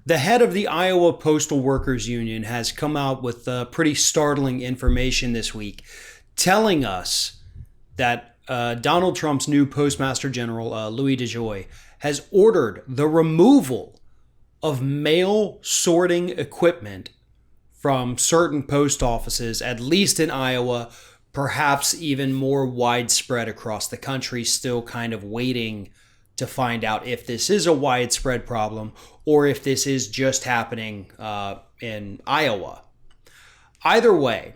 The head of the Iowa Postal Workers Union has come out with pretty startling information this week, telling us that Donald Trump's new Postmaster General, Louis DeJoy, has ordered the removal of mail sorting equipment from certain post offices, at least in Iowa, perhaps even more widespread across the country, still kind of waiting to find out if this is a widespread problem or if this is just happening in Iowa. Either way,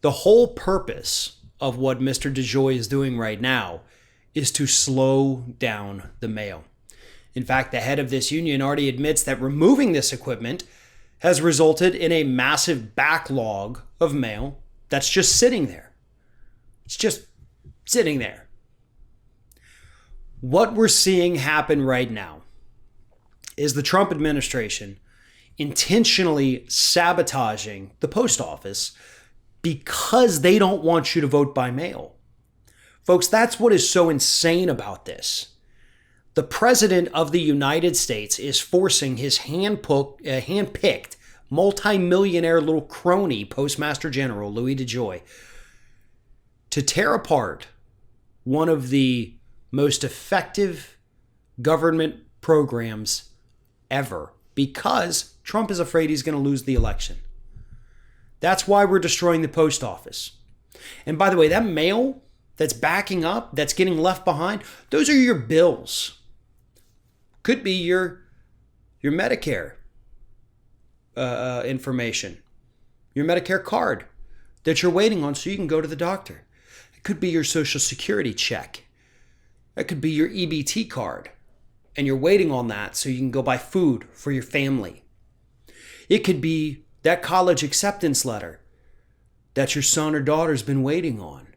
the whole purpose of what Mr. DeJoy is doing right now is to slow down the mail. In fact, the head of this union already admits that removing this equipment has resulted in a massive backlog of mail that's just sitting there. It's just sitting there. What we're seeing happen right now is the Trump administration intentionally sabotaging the post office because they don't want you to vote by mail. Folks, that's what is so insane about this. The president of the United States is forcing his hand-picked, multi-millionaire little crony Postmaster General, Louis DeJoy, to tear apart one of the most effective government programs ever because Trump is afraid he's going to lose the election. That's why we're destroying the post office. And by the way, that mail that's backing up, that's getting left behind, those are your bills. Could be your Medicare information, your Medicare card that you're waiting on so you can go to the doctor. It could be your Social Security check. That could be your EBT card, and you're waiting on that so you can go buy food for your family. It could be that college acceptance letter that your son or daughter's been waiting on,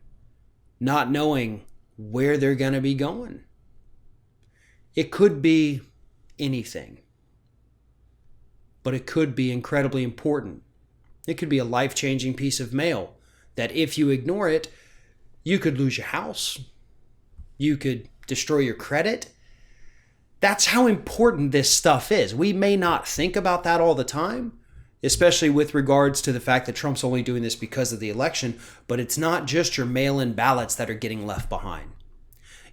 not knowing where they're going to be going. It could be anything, but it could be incredibly important. It could be a life-changing piece of mail that if you ignore it, you could lose your house. You could destroy your credit. That's how important this stuff is. We may not think about that all the time, especially with regards to the fact that Trump's only doing this because of the election, but it's not just your mail-in ballots that are getting left behind.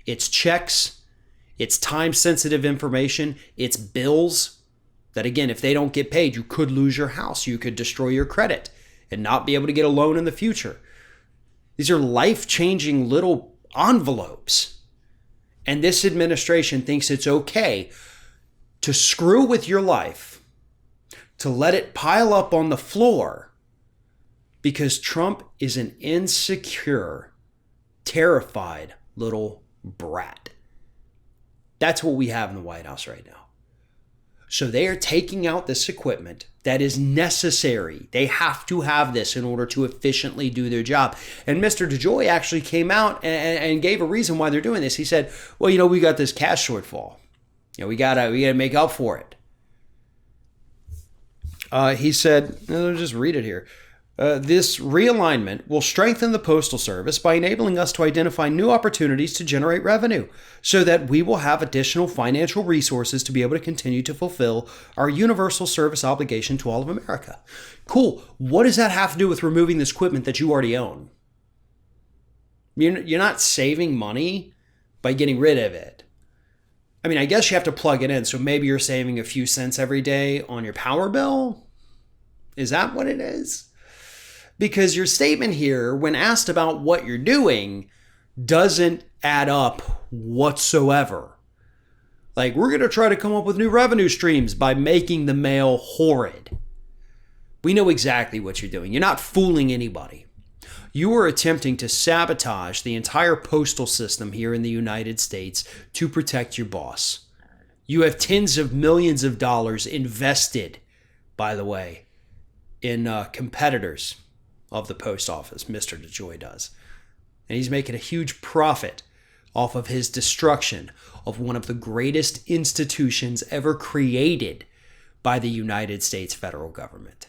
It's checks, it's time-sensitive information, it's bills that, again, if they don't get paid, you could lose your house, you could destroy your credit and not be able to get a loan in the future. These are life-changing little envelopes. And this administration thinks it's okay to screw with your life, to let it pile up on the floor because Trump is an insecure, terrified little brat. That's what we have in the White House right now. So they are taking out this equipment that is necessary. They have to have this in order to efficiently do their job. And Mr. DeJoy actually came out and gave a reason why they're doing this. He said, well, we got this cash shortfall. We gotta make up for it. He said, I'll just read it here. This realignment will strengthen the Postal Service by enabling us to identify new opportunities to generate revenue so that we will have additional financial resources to be able to continue to fulfill our universal service obligation to all of America. Cool. What does that have to do with removing this equipment that you already own? You're not saving money by getting rid of it. I mean, I guess you have to plug it in, so maybe you're saving a few cents every day on your power bill. Is that what it is? Because your statement here, when asked about what you're doing, doesn't add up whatsoever. Like, we're going to try to come up with new revenue streams by making the mail horrid. We know exactly what you're doing. You're not fooling anybody. You are attempting to sabotage the entire postal system here in the United States to protect your boss. You have tens of millions of dollars invested, by the way, in competitors of the post office. Mr. DeJoy does. And he's making a huge profit off of his destruction of one of the greatest institutions ever created by the United States federal government.